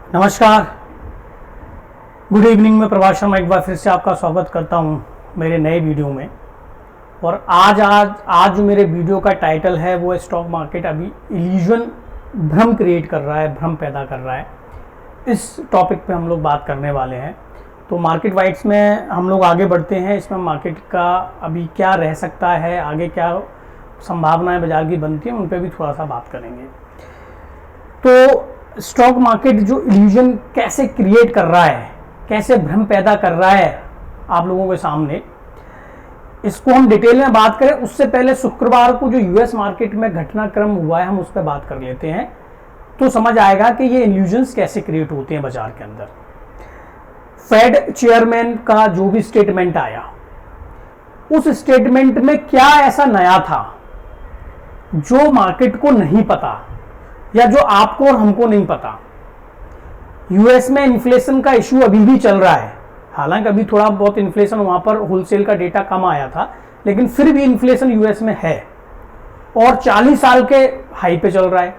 नमस्कार, good evening. में प्रभाष शर्मा एक बार फिर से आपका स्वागत करता हूं मेरे नए वीडियो में। और आज जो मेरे वीडियो का टाइटल है वो है स्टॉक मार्केट अभी इल्यूजन, भ्रम क्रिएट कर रहा है, भ्रम पैदा कर रहा है। इस टॉपिक पे हम लोग बात करने वाले हैं। तो मार्केट वाइड्स में हम लोग आगे बढ़ते हैं। इसमें मार्केट का अभी क्या रह सकता है, आगे क्या संभावनाएं बाजार की बनती हैं, उन पर भी थोड़ा सा बात करेंगे। तो स्टॉक मार्केट जो इल्यूजन कैसे क्रिएट कर रहा है, कैसे भ्रम पैदा कर रहा है आप लोगों के सामने, इसको हम डिटेल में बात करें उससे पहले शुक्रवार को जो यूएस मार्केट में घटनाक्रम हुआ है हम उस पर बात कर लेते हैं। तो समझ आएगा कि ये इल्यूजन्स कैसे क्रिएट होते हैं बाजार के अंदर। फेड चेयरमैन का जो भी स्टेटमेंट आया, उस स्टेटमेंट में क्या ऐसा नया था जो मार्केट को नहीं पता या जो आपको और हमको नहीं पता। यूएस में इन्फ्लेशन का इशू अभी भी चल रहा है। हालांकि अभी थोड़ा बहुत इन्फ्लेशन वहां पर होलसेल का डेटा कम आया था, लेकिन फिर भी इन्फ्लेशन यूएस में है और 40 साल के हाई पे चल रहा है।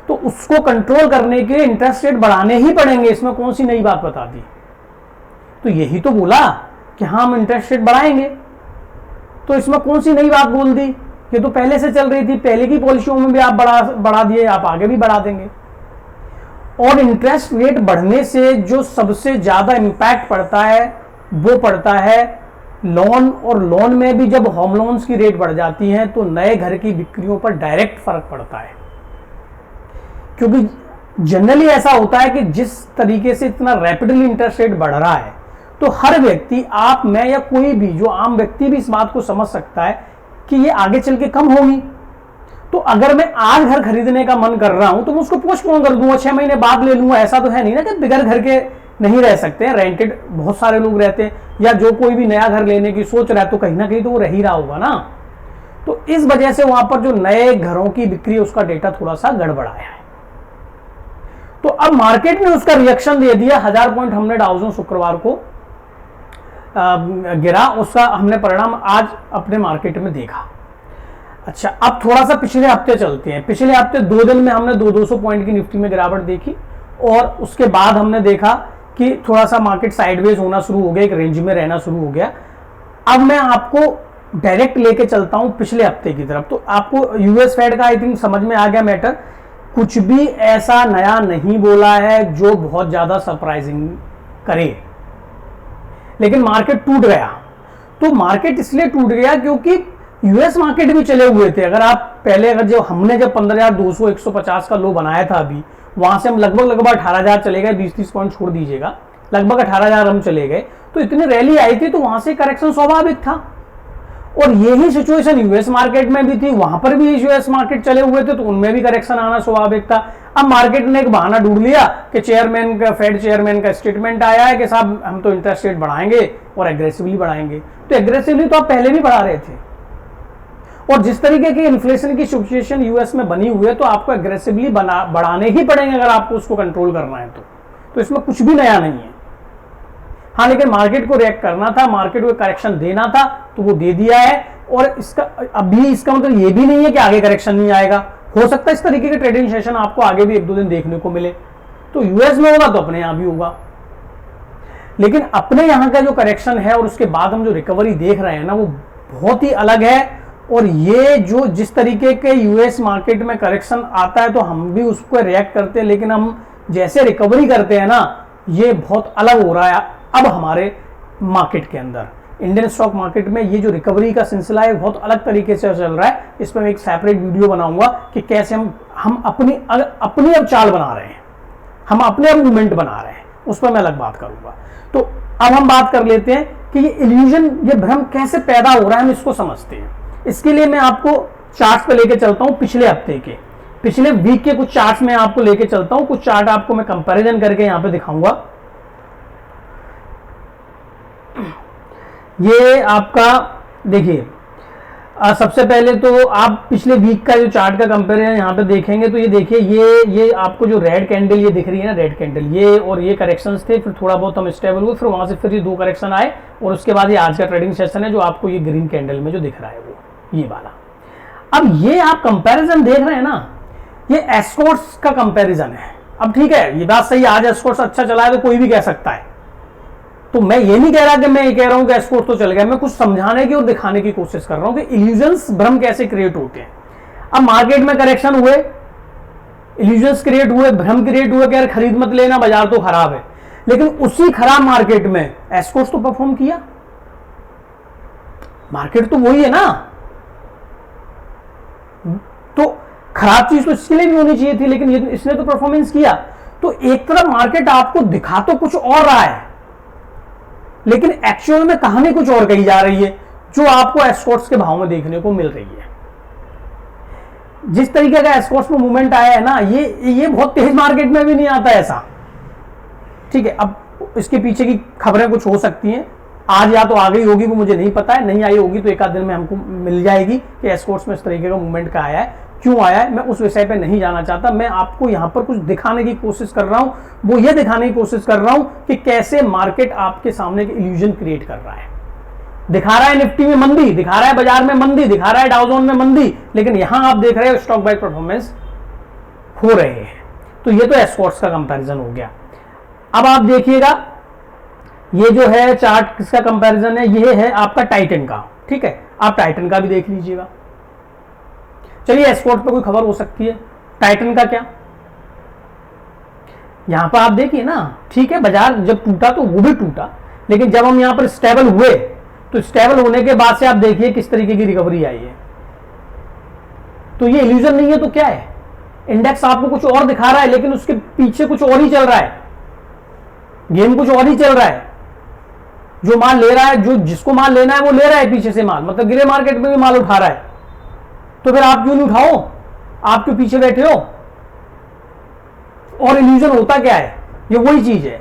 तो उसको कंट्रोल करने के लिए इंटरेस्ट रेट बढ़ाने ही पड़ेंगे। इसमें कौन सी नई बात बता दी? तो यही तो बोला कि हाँ हम इंटरेस्ट रेट बढ़ाएंगे। तो इसमें कौन सी नई बात बोल दी? ये तो पहले से चल रही थी, पहले की पॉलिसियों में भी आप बढ़ा दिए, आप आगे भी बढ़ा देंगे। और इंटरेस्ट रेट बढ़ने से जो सबसे ज्यादा इंपैक्ट पड़ता है वो पड़ता है लोन, और लोन में भी जब होम लोन्स की रेट बढ़ जाती है तो नए घर की बिक्रियों पर डायरेक्ट फर्क पड़ता है। क्योंकि जनरली ऐसा होता है कि जिस तरीके से इतना रैपिडली इंटरेस्ट रेट बढ़ रहा है तो हर व्यक्ति, आप, मैं या कोई भी जो आम व्यक्ति भी इस बात को समझ सकता है कि ये आगे चल के कम होगी। तो अगर मैं आज घर खरीदने का मन कर रहा हूं तो मैं उसको पोस्टपोन कर दूंगा, 6 महीने बाद ले लूंगा। ऐसा तो है नहीं ना कि बगैर घर के नहीं रह सकते हैं। रेंटेड बहुत सारे लोग रहते हैं, या जो कोई भी नया घर लेने की सोच रहा है तो कहीं ना कहीं तो वो रह ही रहा होगा ना। तो इस वजह से वहां पर जो नए घरों की बिक्री उसका डेटा थोड़ा सा गड़बड़ाया है। तो अब मार्केट ने उसका रिएक्शन दे दिया। 1000 पॉइंट हमने डाउ जोन्स शुक्रवार को गिरा, उसका हमने परिणाम आज अपने मार्केट में देखा। अच्छा, अब थोड़ा सा पिछले हफ्ते चलते हैं। पिछले हफ्ते 2 दिन में हमने 200 पॉइंट की निफ्टी में गिरावट देखी और उसके बाद हमने देखा कि थोड़ा सा मार्केट साइडवेज होना शुरू हो गया, एक रेंज में रहना शुरू हो गया। अब मैं आपको डायरेक्ट लेके चलता हूं पिछले हफ्ते की तरफ। तो आपको यूएस फेड का आई थिंक समझ में आ गया मैटर। कुछ भी ऐसा नया नहीं बोला है जो बहुत ज्यादा सरप्राइजिंग करे, लेकिन मार्केट टूट गया। तो मार्केट इसलिए टूट गया क्योंकि यूएस मार्केट भी चले हुए थे। अगर आप पहले, अगर जब हमने 15,200 150 का लो बनाया था, अभी वहां से हम लगभग 18,000 चले गए, 20-30 पॉइंट छोड़ दीजिएगा, लगभग 18,000 हम चले गए। तो इतनी रैली आई थी तो वहां से करेक्शन स्वाभाविक था। और यही सिचुएशन यूएस मार्केट में भी थी, वहां पर भी यूएस मार्केट चले हुए थे तो उनमें भी करेक्शन आना स्वाभाविक था। अब मार्केट ने एक बहाना ढूंढ लिया कि फेड चेयरमैन का स्टेटमेंट आया है कि साहब हम तो इंटरेस्ट रेट बढ़ाएंगे और एग्रेसिवली बढ़ाएंगे। तो एग्रेसिवली तो आप पहले भी बढ़ा रहे थे, और जिस तरीके की इन्फ्लेशन की सिचुएशन यूएस में बनी हुई है तो आपको एग्रेसिवली बढ़ाने ही पड़ेंगे अगर आपको उसको कंट्रोल करना है। तो इसमें कुछ भी नया नहीं है। हाँ, लेकिन मार्केट को रिएक्ट करना था, मार्केट को करेक्शन देना था तो वो दे दिया है। और इसका मतलब ये भी नहीं है कि आगे करेक्शन नहीं आएगा। हो सकता है इस तरीके के ट्रेडिंग सेशन आपको आगे भी 1-2 दिन देखने को मिले। तो यूएस में होगा तो अपने यहां भी होगा, लेकिन अपने यहां का जो करेक्शन है और उसके बाद हम जो रिकवरी देख रहे हैं ना, वो बहुत ही अलग है। और ये जो जिस तरीके के यूएस मार्केट में करेक्शन आता है तो हम भी उसको रिएक्ट करते हैं, लेकिन हम जैसे रिकवरी करते हैं ना, ये बहुत अलग हो रहा है अब हमारे मार्केट के अंदर। इंडियन स्टॉक मार्केट में ये जो रिकवरी का सिलसिला है बहुत अलग तरीके से चल रहा है। इस पर मैं एक सेपरेट वीडियो बनाऊंगा कि कैसे हम अपनी अब चाल बना रहे हैं, हम अपने अब मूवमेंट बना रहे हैं, उस पर मैं अलग बात करूंगा। तो अब हम बात कर लेते हैं कि ये इल्यूजन, ये भ्रम कैसे पैदा हो रहा है, हम इसको समझते हैं। इसके लिए मैं आपको चार्ट्स पे लेके चलता हूं। पिछले हफ्ते के, पिछले वीक के कुछ चार्ट्स में आपको लेके चलता हूं। कुछ चार्ट आपको मैं कंपैरिजन करके यहां पे दिखाऊंगा। ये आपका देखिए, सबसे पहले तो आप पिछले वीक का जो चार्ट का कंपैरिजन यहां पे देखेंगे तो ये देखिए, ये आपको जो रेड कैंडल ये दिख रही है ना, रेड कैंडल, ये और ये करेक्शंस थे। फिर थोड़ा बहुत हम स्टेबल हुए, फिर वहां से फिर ये 2 करेक्शन आए और उसके बाद ये आज का ट्रेडिंग सेशन है जो आपको ये ग्रीन कैंडल में जो दिख रहा है वो ये वाला। अब ये आप कंपैरिजन देख रहे हैं ना, ये एस्कॉर्ट्स का कंपैरिजन है। अब ठीक है, ये बात सही है, आज एस्कॉर्ट्स अच्छा चला है तो कोई भी कह सकता है, तो मैं ये नहीं कह रहा कि मैं ये कह रहा हूं कि एस्कॉर्ट्स तो चल गया, मैं कुछ समझाने की और दिखाने की कोशिश कर रहा हूं कि इल्यूजन्स, भ्रम कैसे क्रिएट होते हैं। अब मार्केट में करेक्शन हुए, इल्यूजन्स क्रिएट हुए, भ्रम क्रिएट हुए कि यार खरीद मत लेना, बाजार तो खराब है, लेकिन उसी खराब मार्केट में एस्कॉर्ट्स तो परफॉर्म किया। मार्केट तो वही है ना, तो खराब चीज तो इसके लिए भी होनी चाहिए थी, लेकिन इसने तो परफॉर्मेंस किया। तो एक तरफ मार्केट आपको दिखा तो कुछ और रहा है, लेकिन एक्चुअल में कहानी कुछ और कही जा रही है, जो आपको एस्कॉर्ट्स के भाव में देखने को मिल रही है। जिस तरीके का एस्कॉर्ट्स में मूवमेंट आया है ना, ये बहुत तेज मार्केट में भी नहीं आता ऐसा, ठीक है। अब इसके पीछे की खबरें कुछ हो सकती हैं, आज या तो आ गई होगी वो मुझे नहीं पता है, नहीं आई होगी तो एक आध दिन में हमको मिल जाएगी कि एस्कॉर्ट्स में इस तरीके का मूवमेंट का आया है, क्यों आया है। मैं उस विषय पे नहीं जाना चाहता, मैं आपको यहां पर कुछ दिखाने की कोशिश कर रहा हूं, वो ये दिखाने की कोशिश कर रहा हूं कि कैसे मार्केट आपके सामने इल्यूजन क्रिएट कर रहा है। दिखा रहा है निफ्टी में मंदी, दिखा रहा है बाजार में मंदी, दिखा रहा है डाउ जोन में मंदी, लेकिन यहां आप देख रहे हो स्टॉक बाय परफॉर्मेंस हो रहे हैं। तो ये तो एस्कॉर्ट्स का कंपैरिजन हो गया। अब आप देखिएगा, ये जो है चार्ट किसका कंपैरिजन है, ये है आपका टाइटन का, ठीक है। आप टाइटन का भी देख लीजिएगा। चलिए, एस्कॉर्ट पे कोई खबर हो सकती है, टाइटन का क्या, यहां पर आप देखिए ना, ठीक है, बाजार जब टूटा तो वो भी टूटा, लेकिन जब हम यहां पर स्टेबल हुए तो स्टेबल होने के बाद से आप देखिए किस तरीके की रिकवरी आई है। तो ये इल्यूजन नहीं है तो क्या है, इंडेक्स आपको कुछ और दिखा रहा है, लेकिन उसके पीछे कुछ और ही चल रहा है, गेम कुछ और ही चल रहा है। जो माल ले रहा है, जो जिसको माल लेना है वो ले रहा है पीछे से माल, मतलब गिरे मार्केट में भी माल उठा रहा है, तो फिर आप क्यों नहीं उठाओ, आप क्यों पीछे बैठे हो। और इल्यूजन होता क्या है, ये वही चीज है।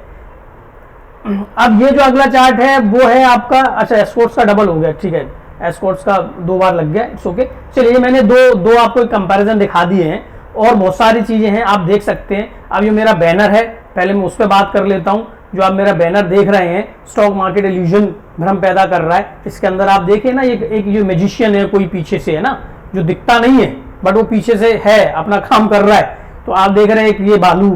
अब ये जो अगला चार्ट है वो है आपका, अच्छा एस्कॉर्ट्स का डबल हो गया, ठीक है, एस्कॉर्ट्स का 2 बार लग गया, इट्स ओके। चलिए, मैंने दो आपको कंपैरिजन दिखा दिए हैं, और बहुत सारी चीजें हैं आप देख सकते हैं। अब ये मेरा बैनर है, पहले मैं उस पर बात कर लेता हूं। जो आप मेरा बैनर देख रहे हैं, स्टॉक मार्केट इल्यूजन भ्रम पैदा कर रहा है, इसके अंदर आप देखिए ना, एक जो मैजिशियन है कोई पीछे से है ना, जो दिखता नहीं है बट वो पीछे से है, अपना काम कर रहा है। तो आप देख रहे हैं कि ये भालू,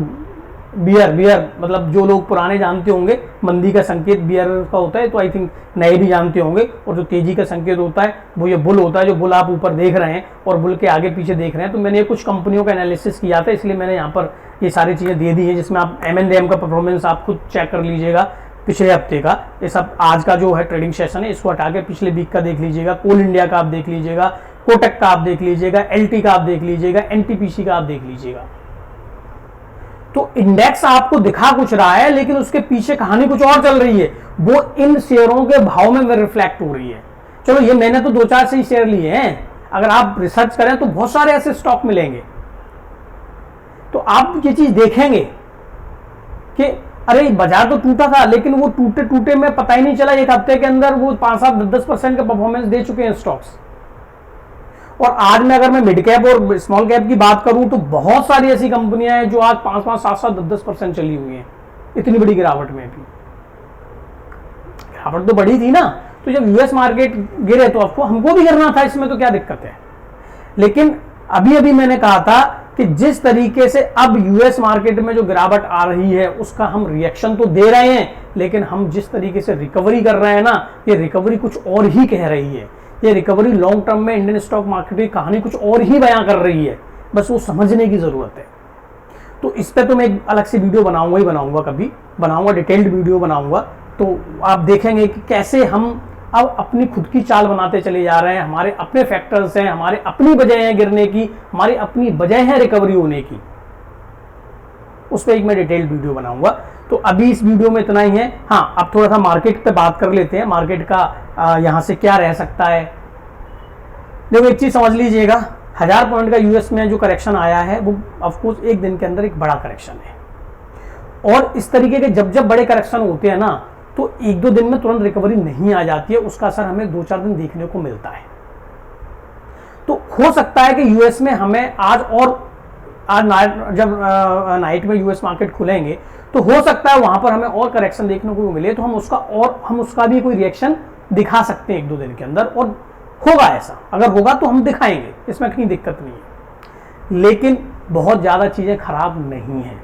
बियर, मतलब जो लोग पुराने जानते होंगे, मंदी का संकेत बियर का होता है, तो आई थिंक नए भी जानते होंगे। और जो तेजी का संकेत होता है वो ये बुल होता है, जो बुल आप ऊपर देख रहे हैं और बुल के आगे पीछे देख रहे हैं। तो मैंने कुछ कंपनियों का एनालिसिस किया था, इसलिए मैंने यहाँ पर ये सारी चीज़ें दे दी हैं, जिसमें आप M&M का परफॉर्मेंस आप खुद चेक कर लीजिएगा, पिछले हफ्ते का, ये सब आज का जो है ट्रेडिंग सेशन है इसको हटा के पिछले वीक का देख लीजिएगा, कोल इंडिया का आप देख लीजिएगा, कोटक का आप देख लीजिएगा, LT का आप देख लीजिएगा, NTPC का आप देख लीजिएगा। तो इंडेक्स आपको दिखा कुछ रहा है, लेकिन उसके पीछे कहानी कुछ और चल रही है, वो इन शेयरों के भाव में रिफ्लेक्ट हो रही है। चलो, ये मैंने तो 2-4 से ही शेयर लिए हैं, अगर आप रिसर्च करें तो बहुत सारे ऐसे स्टॉक मिलेंगे। तो आप ये चीज देखेंगे कि अरे बाजार तो टूटा था, लेकिन वो टूटे टूटे में पता ही नहीं चला, एक हफ्ते के अंदर वो 5-7-10% का परफॉर्मेंस दे चुके हैं स्टॉक्स। और आज में अगर मैं मिड कैप और स्मॉल कैप की बात करूं तो बहुत सारी ऐसी कंपनियां हैं जो आज 5-5, 7-7, 10% चली हुई हैं, इतनी बड़ी गिरावट में भी। गिरावट तो बड़ी थी ना, तो जब यूएस मार्केट गिरे तो आपको हमको भी गिरना था, इसमें तो क्या दिक्कत है। लेकिन अभी अभी मैंने कहा था कि जिस तरीके से अब यूएस मार्केट में जो गिरावट आ रही है उसका हम रिएक्शन तो दे रहे हैं, लेकिन हम जिस तरीके से रिकवरी कर रहे हैं ना, ये रिकवरी कुछ और ही कह रही है। ये रिकवरी लॉन्ग टर्म में इंडियन स्टॉक मार्केट की कहानी कुछ और ही बयां कर रही है, बस वो समझने की जरूरत है। तो इस पर तो मैं एक अलग से वीडियो बनाऊंगा ही बनाऊंगा, कभी बनाऊंगा, डिटेल्ड वीडियो बनाऊंगा, तो आप देखेंगे कि कैसे हम अब अपनी खुद की चाल बनाते चले जा रहे हैं। हमारे अपने फैक्टर्स हैं, हमारे अपनी वजह है गिरने की, हमारी अपनी वजह है रिकवरी होने की, उस पर एक मैं डिटेल्ड वीडियो बनाऊंगा। तो अभी इस वीडियो में इतना ही है। हाँ, अब थोड़ा सा मार्केट पे बात कर लेते हैं, मार्केट का यहां से क्या रह सकता है। देखो, एक चीज समझ लीजिएगा, 1000 पॉइंट का यूएस में जो करेक्शन आया है वो ऑफकोर्स एक दिन के अंदर एक बड़ा करेक्शन है, और इस तरीके के जब जब बड़े करेक्शन होते हैं ना, तो 1-2 दिन में तुरंत रिकवरी नहीं आ जाती है, उसका असर हमें 2-4 दिन देखने को मिलता है। तो हो सकता है कि यूएस में हमें आज जब नाइट में यूएस मार्केट खुलेंगे तो हो सकता है वहां पर हमें और करेक्शन देखने को मिले, तो हम उसका भी कोई रिएक्शन दिखा सकते हैं 1-2 दिन के अंदर, और होगा ऐसा, अगर होगा तो हम दिखाएंगे, इसमें कहीं दिक्कत नहीं है। लेकिन बहुत ज्यादा चीजें खराब नहीं है।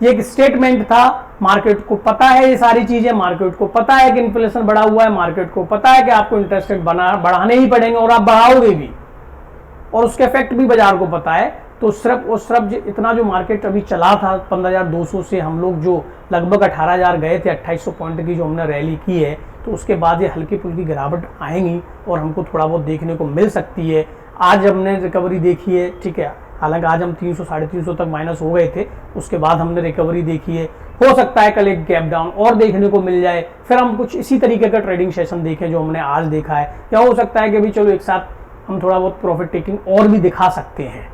ये एक स्टेटमेंट था। मार्केट को पता है ये सारी चीजें, मार्केट को पता है कि इन्फ्लेशन बढ़ा हुआ है, मार्केट को पता है कि आपको इंटरेस्ट रेट बढ़ाने ही पड़ेंगे और आप बढ़ाओगे भी, और उसके इफेक्ट भी बाजार को पता है। तो सिर्फ इतना जो मार्केट अभी चला था 15,200 से हम लोग जो लगभग 18,000 गए थे, 2800 पॉइंट की जो हमने रैली की है, तो उसके बाद ये हल्की फुल्की गिरावट आएंगी और हमको थोड़ा बहुत देखने को मिल सकती है। आज हमने रिकवरी देखी है, ठीक है, हालांकि आज हम 300 साढ़े 300 तक माइनस हो गए थे, उसके बाद हमने रिकवरी देखी है। हो सकता है कल एक गैप डाउन और देखने को मिल जाए, फिर हम कुछ इसी तरीके का ट्रेडिंग सेशन देखें जो हमने आज देखा है, या हो सकता है कि अभी चलो एक साथ हम थोड़ा बहुत प्रॉफिट टेकिंग और भी दिखा सकते हैं।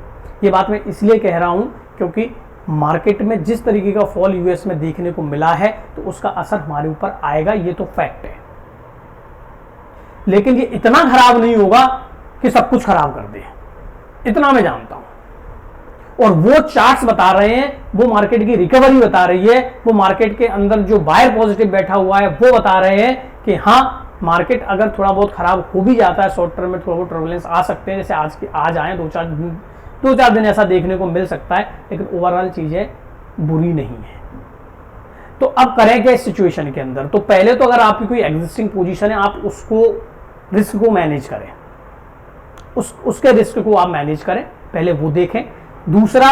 ये बात मैं इसलिए कह रहा हूं क्योंकि मार्केट में जिस तरीके का फॉल यूएस में देखने को मिला है तो उसका असर हमारे ऊपर आएगा, ये तो फैक्ट है। लेकिन ये इतना खराब नहीं होगा कि सब कुछ खराब कर दे, इतना मैं जानता हूं। और वो चार्ट्स बता रहे हैं, वो मार्केट की रिकवरी बता रही है, वो मार्केट के अंदर जो बायर पॉजिटिव बैठा हुआ है वो बता रहे हैं कि हाँ, मार्केट अगर थोड़ा बहुत खराब हो भी जाता है, शॉर्ट टर्म में थोड़ा बहुत टर्बुलेंस आ सकते हैं, जैसे आज आए 2-4 दिन ऐसा देखने को मिल सकता है, लेकिन ओवरऑल चीजें बुरी नहीं है। तो अब करें क्या इस सिचुएशन के अंदर? तो पहले तो अगर आपकी कोई एग्जिस्टिंग पोजीशन है, आप उसको रिस्क को मैनेज करें, उसके रिस्क को आप मैनेज करें, पहले वो देखें। दूसरा,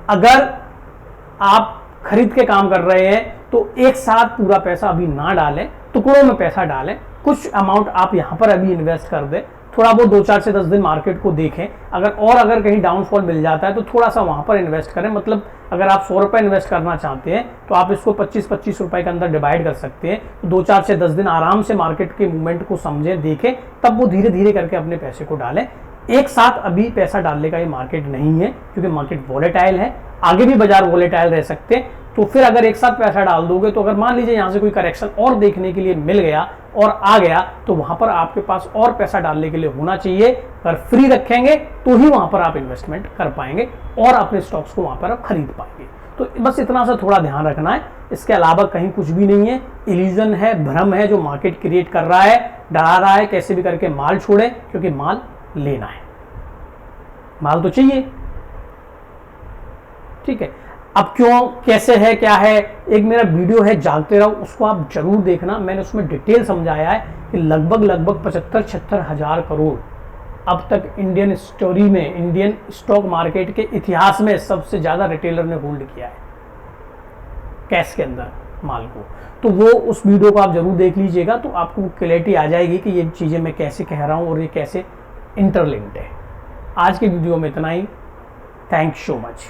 अगर आप खरीद के काम कर रहे हैं तो एक साथ पूरा पैसा अभी ना डालें, टुकड़ों में पैसा डालें, कुछ अमाउंट आप यहां पर अभी इन्वेस्ट कर दें, थोड़ा बहुत 2-4 से 10 दिन मार्केट को देखें। अगर कहीं डाउनफॉल मिल जाता है तो थोड़ा सा वहां पर इन्वेस्ट करें। मतलब अगर आप 100 रुपए इन्वेस्ट करना चाहते हैं तो आप इसको 25-25 रुपए के अंदर डिवाइड कर सकते हैं। तो 2-4 से 10 दिन आराम से मार्केट के मूवमेंट को समझें, देखें, तब वो धीरे धीरे करके अपने पैसे को डालें। एक साथ अभी पैसा डालने का ये मार्केट नहीं है, क्योंकि मार्केट वॉलेटाइल है, आगे भी बाजार वॉलेटाइल रह सकते हैं। तो फिर अगर एक साथ पैसा डाल दोगे तो अगर मान लीजिए यहां से कोई करेक्शन और देखने के लिए मिल गया और आ गया, तो वहां पर आपके पास और पैसा डालने के लिए होना चाहिए। अगर फ्री रखेंगे तो ही वहां पर आप इन्वेस्टमेंट कर पाएंगे और अपने स्टॉक्स को वहां पर आप खरीद पाएंगे। तो बस इतना सा थोड़ा ध्यान रखना है, इसके अलावा कहीं कुछ भी नहीं है। इल्यूजन है, भ्रम है जो मार्केट क्रिएट कर रहा है, डरा रहा है, कैसे भी करके माल छोड़े, क्योंकि माल लेना है, माल तो चाहिए, ठीक है। अब क्यों, कैसे है, क्या है, एक मेरा वीडियो है जागते रहो, उसको आप जरूर देखना। मैंने उसमें डिटेल समझाया है कि लगभग 75-76 हजार करोड़ अब तक इंडियन स्टोरी में, इंडियन स्टॉक मार्केट के इतिहास में सबसे ज्यादा रिटेलर ने होल्ड किया है कैश के अंदर माल को। तो वो उस वीडियो को आप जरूर देख लीजिएगा, तो आपको क्लैरिटी आ जाएगी कि ये चीजें मैं कैसे कह रहा हूं और ये कैसे इंटरलिंक्ड है। आज के वीडियो में इतना ही। Thanks so much.